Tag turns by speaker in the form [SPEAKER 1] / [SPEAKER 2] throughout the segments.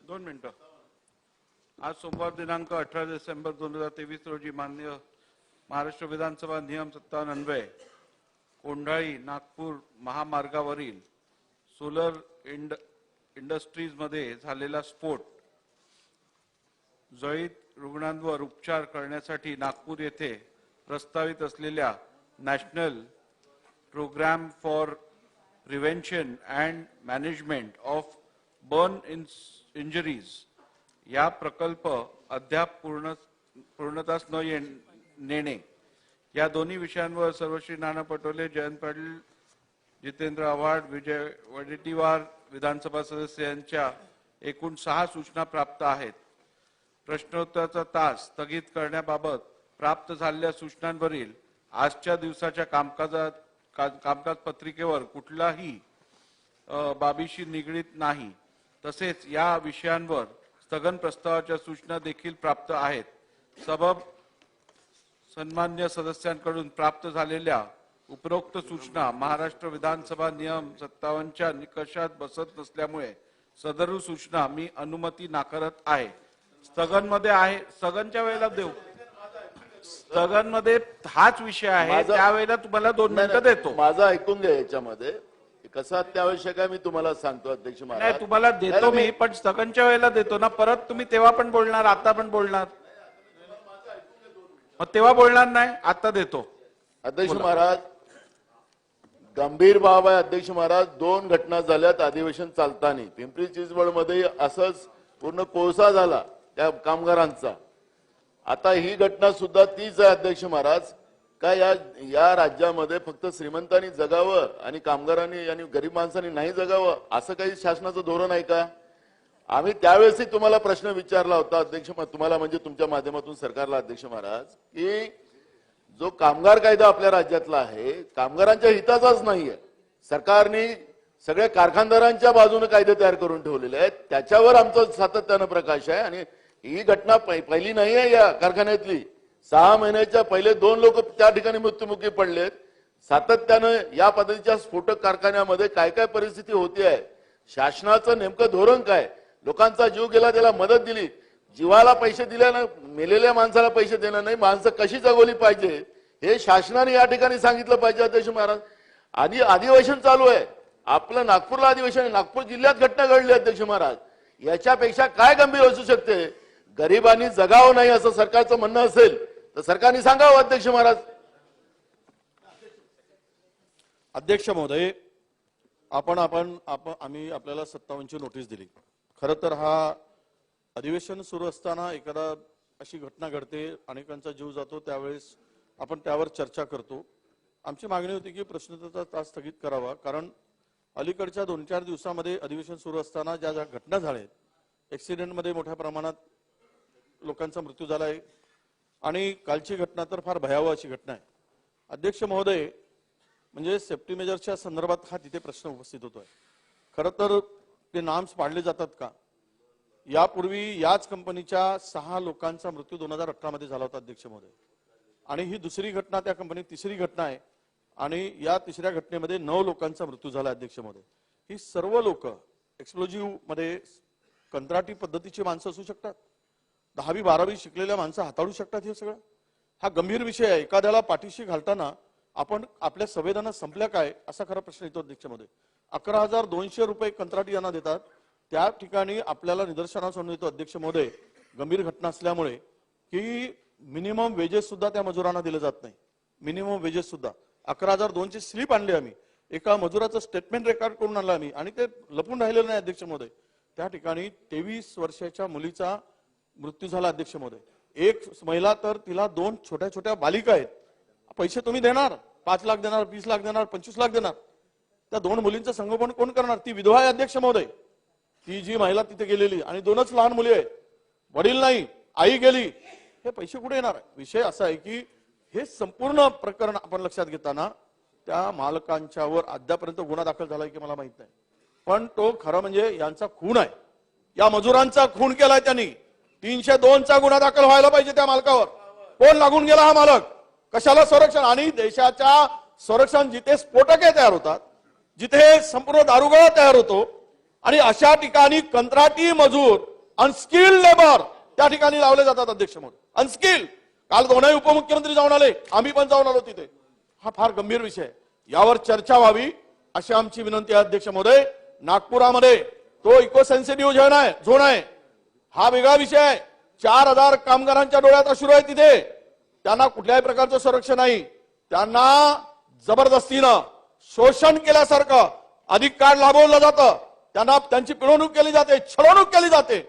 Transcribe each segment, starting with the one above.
[SPEAKER 1] 2 मिनिटं. आज सोमवार दिनांक 18 डिसेंबर 2023 रोजी माननीय महाराष्ट्र विधानसभा नियम 57 अन्वये कोंढाळी नागपूर महामार्गावरील सोलर इंडस्ट्रीज मध्ये झालेला स्फोट जळीत रुग्णांवर उपचार करण्यासाठी नागपूर येथे प्रस्तावित असलेल्या national programme for prevention and management of burn injuries या प्रकल्प अद्याप पूर्णतास न नेणे या दोन्ही विषयांवर सर्वश्री नाना पटोले, जयंत पाटील, जितेंद्र आव्हाड, विजय वडेट्टीवार विधानसभा सदस्य यांच्या एकूण 6 सूचना प्राप्त आहेत. प्रश्नोत्तराचा तास स्थगित करण्याबाबत प्राप्त झालेल्या सूचनांवरील आजच्या दिवसाच्या कामकाज पत्रिकेवर कुठलाही बाबीशी निगडीत नाही. तसेच या विषयांवर स्थगन प्रस्तावाच्या सूचना देखील प्राप्त आहेत. सबब सन्मान्य सदस्यांकडून प्राप्त झालेल्या उपरोक्त सूचना महाराष्ट्र विधानसभा नियम 57 च्या निकषात बसत नसल्यामुळे सदर सूचना मी अनुमती नाकारत आहे. स्थगन मध्ये आहे, स्थगनच्या वेळेला देऊ. स्थगन मध्ये हाच विषय आहे, त्यावेळेला तुम्हाला 2 मिनिटं देतो.
[SPEAKER 2] माझं ऐकून घ्या. याच्यामध्ये कसं अत्यावश्यक आहे मी तुम्हाला सांगतो अध्यक्ष महाराज.
[SPEAKER 1] नाही तुम्हाला देतो मी, पण स्थगनच्या वेळेला देतो ना. परत तुम्ही तेव्हा पण बोलणार, आता पण बोलणार. मग तेव्हा बोलणार नाही, आता देतो.
[SPEAKER 2] अध्यक्ष महाराज, गंभीर बाब आहे अध्यक्ष महाराज. 2 घटना झाल्यात अधिवेशन चालताना. पिंपरी चिंचवडमध्ये असंच पूर्ण कोळसा झाला त्या कामगारांचा. आता ही घटना सुद्धा तीच आहे अध्यक्ष महाराज. काय या राज्यामध्ये फक्त श्रीमंतांनी जगावं आणि कामगारांनी आणि गरीब माणसांनी नाही जगावं असं काही शासनाचं धोरण आहे का? आम्ही त्यावेळेसही तुम्हाला प्रश्न विचारला होता अध्यक्ष, तुम्हाला म्हणजे तुमच्या माध्यमातून सरकारला अध्यक्ष महाराज, की जो कामगार कायदा आपल्या राज्यातला आहे कामगारांच्या हिताचाच नाहीये. सरकारने सगळ्या कारखानदारांच्या बाजूने कायदे तयार करून ठेवलेले आहेत. त्याच्यावर आमचा सातत्यानं प्रकाश आहे. आणि ही घटना पहिली नाही आहे या कारखान्यातली. 6 महिन्याच्या पहिले 2 लोक त्या ठिकाणी मृत्युमुखी पडलेत. सातत्यानं या पद्धतीच्या स्फोटक कारखान्यामध्ये काय काय परिस्थिती होती आहे, शासनाचं नेमकं धोरण काय, लोकांचा जीव गेला त्याला मदत दिली, जीवाला पैसे दिले ना, मेलेल्या माणसाला पैसे देणं नाही, माणसं कशी जगवली पाहिजे हे शासनाने या ठिकाणी सांगितलं पाहिजे अध्यक्ष महाराज. आधी अधिवेशन चालू आहे आपलं, नागपूरला अधिवेशन आहे, नागपूर जिल्ह्यात घटना घडली अध्यक्ष महाराज. याच्यापेक्षा काय गंभीर असू शकते? गरिबांनी जगावं नाही असं सरकारचं म्हणणं असेल तर सरकारने सांगावं अध्यक्ष महाराज.
[SPEAKER 3] अध्यक्ष महोदय, आम्ही आपल्याला 57 ची नोटीस दिली. खरं तर हा अधिवेशन सुरू असताना एखादा अशी घटना घडते, अनेकांचा जीव जातो, त्यावेळेस आपण त्यावर चर्चा करतो. आमची मागणी होती की प्रश्नोत्तराचा तास स्थगित करावा, कारण अलीकडच्या 2-4 दिवसामध्ये अधिवेशन सुरू असताना ज्या घटना झाल्या, ऍक्सिडेंटमध्ये मोठ्या प्रमाणात लोकांचा मृत्यू झाला आहे आणि कालची घटना तर फार भयावह अशी घटना आहे. अध्यक्ष महोदय, म्हणजे सेफ्टी मेजरच्या संदर्भात हा तिथे प्रश्न उपस्थित होतोय. खरं तर ते नाम्स पाडले जातात का? यापूर्वी याच कंपनीच्या 6 लोकांचा मृत्यू 2018 मध्ये झाला होता अध्यक्ष महोदय, आणि ही दुसरी घटना त्या कंपनीत तिसरी घटना आहे, आणि या तिसऱ्या घटनेमध्ये 9 लोकांचा मृत्यू झाला अध्यक्ष महोदय. ही सर्व लोक एक्सप्लोजिव्ह मध्ये कंत्राटी पद्धतीची माणसं असू शकतात, 10वी 12वी शिकलेल्या माणसं हाताळू शकतात. हे सगळं हा गंभीर विषय आहे. एखाद्याला पाठीशी घालताना आपण आपल्या संवेदना संपल्या काय असा खरा प्रश्न येतो अध्यक्ष महोदय. 11,200 रुपये कंत्राटी यांना देतात. त्या ठिकाणी आपल्याला निदर्शनास आणून येतो अध्यक्ष महोदय, गंभीर घटना असल्यामुळे, की मिनिमम वेजेस सुद्धा त्या मजुरांना दिले जात नाही. मिनिमम वेजेस सुद्धा 11,200 स्लिप आणली आम्ही, एका मजुराचं स्टेटमेंट रेकॉर्ड करून आणलं आम्ही, आणि ते लपून राहिलेलं नाही अध्यक्ष महोदय. त्या ठिकाणी 23 वर्षाच्या मुलीचा मृत्यू झाला अध्यक्ष महोदय. एक महिला तर तिला 2 छोट्या छोट्या बालिका आहेत. पैसे तुम्ही देणार, 5 लाख देणार, 20 लाख देणार, 25 लाख देणार, त्या 2 मुलींचं संगोपन कोण करणार? ती विधवा आहे अध्यक्ष महोदय, ती जी महिला तिथे गेलेली, आणि 2च लहान मुली आहेत, वडील नाही, आई गेली. हे पैसे कुठे येणार? विषय असा आहे की हे संपूर्ण प्रकरण आपण लक्षात घेताना त्या मालकांच्यावर अद्यापर्यंत गुन्हा दाखल झालाय की मला माहित नाही, पण तो खरं म्हणजे यांचा खून आहे. या मजुरांचा खून केलाय त्यांनी. 302 चा गुन्हा दाखल व्हायला पाहिजे त्या मालकावर. कोण लागून गेला हा मालक? कशाला संरक्षण? आणि देशाच्या संरक्षण जिथे स्फोटके तयार होतात, जिथे संपूर्ण दारुगोळा तयार होतो, आणि अशा ठिकाणी कंत्राटी मजूर अनस्किल्ड लेबर त्या ठिकाणी लावले जातात अध्यक्ष महोदय, अनस्किल्ड. काल दोनही उपमुख्यमंत्री जाऊन आले, आम्ही पण जाऊन आलो तिथे. हा फार गंभीर विषय आहे, यावर चर्चा व्हावी अशी आमची विनंती आहे अध्यक्ष महोदय. नागपुरामध्ये तो इको सेन्सिटिव्ह झोन आहे, हा वेगळा विषय आहे. 4000 कामगारांच्या डोळ्यात अश्रू आहे तिथे, त्यांना कुठल्याही प्रकारचं संरक्षण नाही. त्यांना जबरदस्तीनं शोषण केल्यासारखं अधिक काळ लाभवलं जातं, त्यांना त्यांची पिळवणूक केली जाते, छळवणूक केली जाते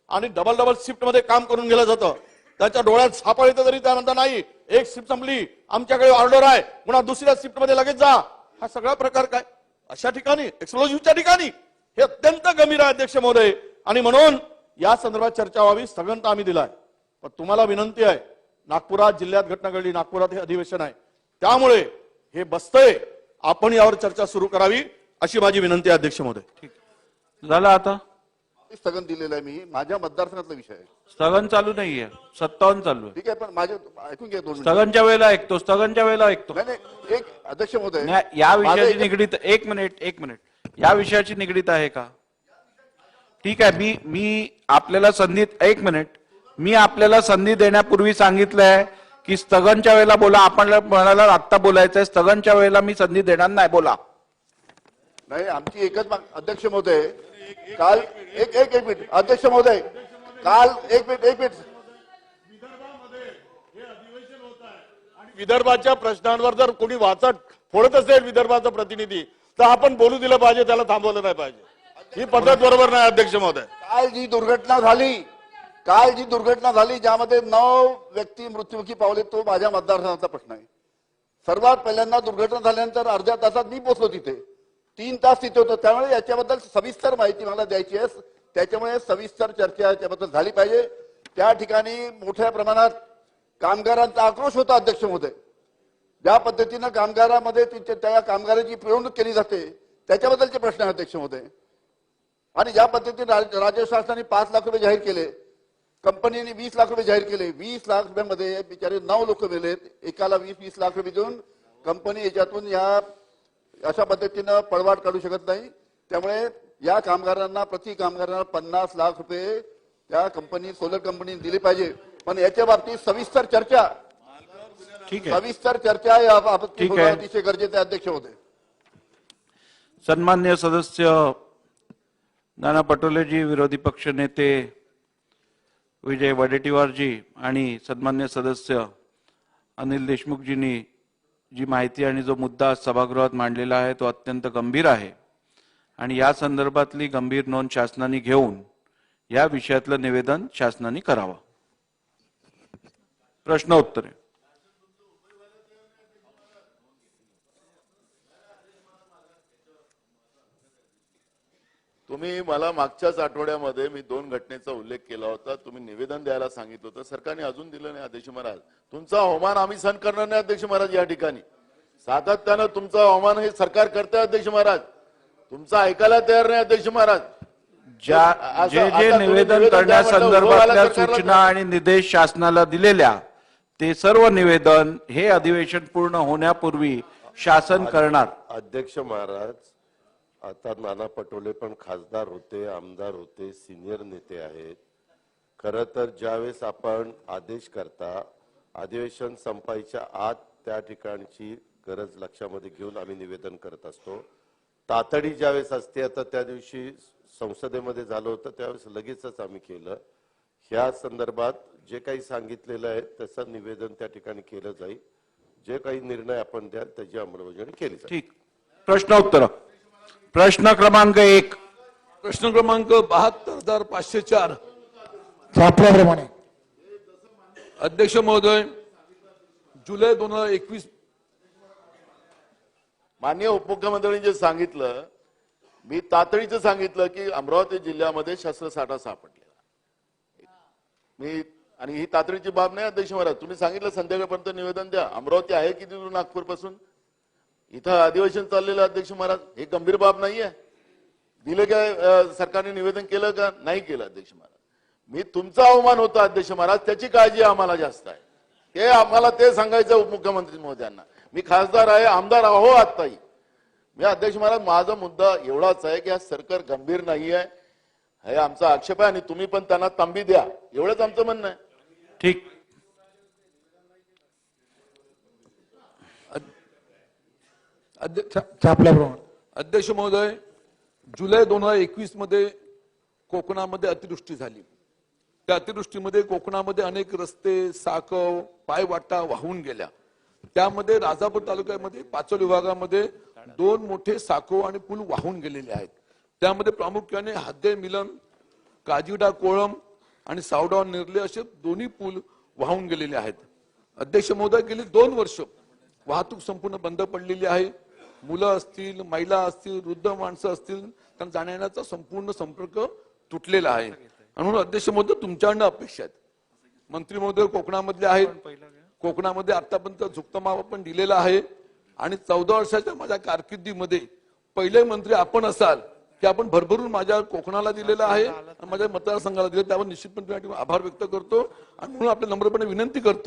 [SPEAKER 3] आणि डबल शिफ्ट मध्ये काम करून गेलं जातं. त्याच्या डोळ्यात झापळ येतं तरी त्यानंतर नाही, एक शिफ्ट संपली, आमच्याकडे ऑर्डर आहे, पुन्हा दुसऱ्या शिफ्ट मध्ये लगेच जा. हा सगळा प्रकार काय अशा ठिकाणी, एक्सप्लोजिव्हच्या ठिकाणी हे अत्यंत गंभीर आहे अध्यक्ष महोदय. आणि म्हणून या संदर्भात चर्चा व्हावी, स्थगन आम्ही दिलाय. पण तुम्हाला विनंती आहे, नागपुरात जिल्ह्यात घटना घडली, नागपुरात हे अधिवेशन आहे, त्यामुळे हे बसतंय, आपण यावर चर्चा सुरू करावी अशी माझी विनंती आहे अध्यक्ष महोदय.
[SPEAKER 1] ठीक झालं. आता
[SPEAKER 2] स्थगन दिलेलं आहे मी, माझ्या मतदारसंघातला विषय आहे.
[SPEAKER 1] स्थगन चालू नाहीये, 57 चालू आहे.
[SPEAKER 2] ठीक आहे, पण माझे ऐकून घ्या 2 मिनिटं.
[SPEAKER 1] स्थगनच्या वेळेला ऐकतो, स्थगनच्या वेळेला ऐकतो.
[SPEAKER 2] नाही नाही, एक अध्यक्ष महोदय,
[SPEAKER 1] नाही, या
[SPEAKER 2] माझं
[SPEAKER 1] विषयाची
[SPEAKER 2] एक-
[SPEAKER 1] निगडीत एक मिनिट या विषयाची निगडीत आहे का? ठीक आहे, मी आपल्याला संधी एक मिनिट मी आपल्याला संधी देण्यापूर्वी सांगितलंय की स्थगनच्या वेळेला बोला. आपण म्हणाला आत्ता बोलायचंय, स्थगनच्या वेळेला मी संधी देणार नाही, बोला.
[SPEAKER 2] नाही, आमची एकच अध्यक्ष महोदय, काल एक एक एक मिनिट अध्यक्ष महोदय, काल एक मिनिट
[SPEAKER 3] विदर्भाच्या प्रश्नांवर जर कोणी वाचट फोडत असेल विदर्भाचा प्रतिनिधी, तर आपण बोलू दिलं पाहिजे, त्याला थांबवलं नाही पाहिजे. ही पद्धत बरोबर नाही अध्यक्ष महोदय.
[SPEAKER 2] काल जी दुर्घटना झाली ज्यामध्ये 9 व्यक्ती मृत्युमुखी पावले, तो माझ्या मतदारसंघाचा प्रश्न आहे. सर्वात पहिल्यांदा दुर्घटना झाल्यानंतर अर्ध्या तासात मी पोहोचलो तिथे, 3 तास तिथे होतो. त्यामुळे याच्याबद्दल सविस्तर माहिती मला द्यायची आहे, त्याच्यामुळे सविस्तर चर्चा याच्याबद्दल झाली पाहिजे. त्या ठिकाणी मोठ्या प्रमाणात कामगारांचा आक्रोश होता अध्यक्ष महोदय. ज्या पद्धतीनं कामगारामध्ये त्या कामगारांची पिळवणूक केली जाते त्याच्याबद्दलचे प्रश्न आहे अध्यक्ष महोदय. आणि ज्या पद्धतीने राज्य शासनाने 5 लाख रुपये जाहीर केले, कंपनीने 20 लाख रुपये जाहीर केले, 20 लाख रुपयामध्ये बिचारे 9 लोक मेलेत. एकाला 20-20 लाख रुपये देऊन कंपनी याच्यातून या अशा पद्धतीनं पळवाट काढू शकत नाही. त्यामुळे या कामगारांना प्रति कामगारांना 50 लाख रुपये त्या कंपनी सोलर कंपनीने दिले पाहिजे. पण याच्या बाबतीत सविस्तर चर्चा
[SPEAKER 1] ठीक आहे,
[SPEAKER 2] या बाबतीत
[SPEAKER 1] ठीक
[SPEAKER 2] होणं
[SPEAKER 1] आहे.
[SPEAKER 2] अतिशय गरजेचं आहे अध्यक्ष महोदय.
[SPEAKER 1] सन्मान्य सदस्य नाना पटोलेजी, विरोधी पक्ष नेते विजय वडेट्टीवारजी आणि सन्मान्य सदस्य अनिल देशमुखजींनी जी माहिती आणि जो मुद्दा आज सभागृहात मांडलेला आहे तो अत्यंत गंभीर आहे आणि या संदर्भातली गंभीर नोंद शासनाने घेऊन या विषयातलं निवेदन शासनाने करावं. प्रश्न उत्तरे.
[SPEAKER 2] तुम्ही मला मागच्याच आठवड्यामध्ये मी 2 घटनेचा उल्लेख केला होता. तुम्ही निवेदन द्यायला सांगितलं होतं, सरकारने अजून दिलं नाही अध्यक्ष महाराज. तुमचा अवमान आम्ही सहन करणार नाही अध्यक्ष महाराज. या ठिकाणी सातत्यानं तुमचा अवमान हे सरकार करते अध्यक्ष महाराज. तुमचं ऐकायला तयार नाही अध्यक्ष महाराज.
[SPEAKER 1] जे जे निवेदन करण्यासंदर्भातल्या सूचना आणि निर्देश शासनाला दिलेल्या ते सर्व निवेदन हे अधिवेशन पूर्ण होण्यापूर्वी शासन करणार.
[SPEAKER 4] अध्यक्ष महाराज, आता नाना पटोले पण खासदार होते, आमदार होते, सिनियर नेते आहेत. खरं तर ज्यावेळेस आपण आदेश करता, अधिवेशन संपायच्या आत त्या ठिकाणची गरज लक्षामध्ये घेऊन आम्ही निवेदन करत असतो. तातडी ज्यावेळेस असते, आता त्या दिवशी संसदेमध्ये झालं होतं त्यावेळेस लगेचच आम्ही केलं. ह्या संदर्भात जे काही सांगितलेलं आहे त्याचं निवेदन त्या ठिकाणी केलं जाईल. जे काही निर्णय आपण द्याल त्याची अंमलबजावणी केली जाईल.
[SPEAKER 1] ठीक. प्रश्न उत्तर. प्रश्न क्रमांक 1.
[SPEAKER 5] प्रश्न क्रमांक 72,504.
[SPEAKER 6] छापल्याप्रमाणे
[SPEAKER 5] अध्यक्ष महोदय, जुलै 2021
[SPEAKER 2] माननीय उपमुख्यमंत्र्यांनी जे सांगितलं, मी तातडीचं सांगितलं की अमरावती जिल्ह्यामध्ये शस्त्रसाठा सापडलेला. मी आणि ही तातडीची बाब नाही अध्यक्ष महाराज. तुम्ही सांगितलं संध्याकाळपर्यंत निवेदन द्या. अमरावती आहे किती दूर नागपूर पासून? इथं अधिवेशन चाललेलं अध्यक्ष महाराज. हे गंभीर बाब नाहीये. दिलं काय सरकारने निवेदन केलं का? नाही केलं अध्यक्ष महाराज. मी तुमचा अवमान होता अध्यक्ष महाराज, त्याची काळजी आम्हाला जास्त आहे. हे आम्हाला ते सांगायचं उपमुख्यमंत्री महोदयांना. मी खासदार आहे, आमदार आहो आत्ताही. मी अध्यक्ष महाराज, माझा मुद्दा एवढाच आहे की हा सरकार गंभीर नाही आहे. हे आमचा आक्षेप आहे आणि तुम्ही पण त्यांना तांबी द्या एवढंच आमचं म्हणणं आहे.
[SPEAKER 1] ठीक.
[SPEAKER 6] छापल्याप्रमाणे
[SPEAKER 5] अध्यक्ष महोदय, जुलै 2021 मध्ये कोकणामध्ये अतिवृष्टी झाली. त्या अतिवृष्टीमध्ये कोकणामध्ये अनेक रस्ते, साकव, पायवाटा वाहून गेल्या. त्यामध्ये राजापूर तालुक्यामध्ये पाचोल विभागामध्ये 2 मोठे साकव आणि पूल वाहून गेलेले आहेत. त्यामध्ये प्रामुख्याने हद्दे मिलन, काजिडा कोळम आणि सावडाव निर्ले असे दोन्ही पूल वाहून गेलेले आहेत. अध्यक्ष महोदय, गेली 2 वर्ष वाहतूक संपूर्ण बंद पडलेली आहे. मुलं असतील, महिला असतील, वृद्ध माणसं असतील, त्यांना जाण्याचा संपूर्ण संपर्क तुटलेला आहे. म्हणून अध्यक्ष महोदय, तुमच्याकडनं अपेक्षा आहेत. मंत्री महोदय कोकणामधले आहेत. कोकणामध्ये आतापर्यंत झुकतमाप आपण दिलेला आहे आणि 14 वर्षाच्या माझ्या कारकिर्दीमध्ये पहिले मंत्री आपण असाल की आपण भरभरून माझ्या कोकणाला दिलेला आहे आणि माझ्या मतदारसंघाला दिले. त्यावर निश्चितपणे आभार व्यक्त करतो आणि म्हणून आपल्या नम्रपणे विनंती करतो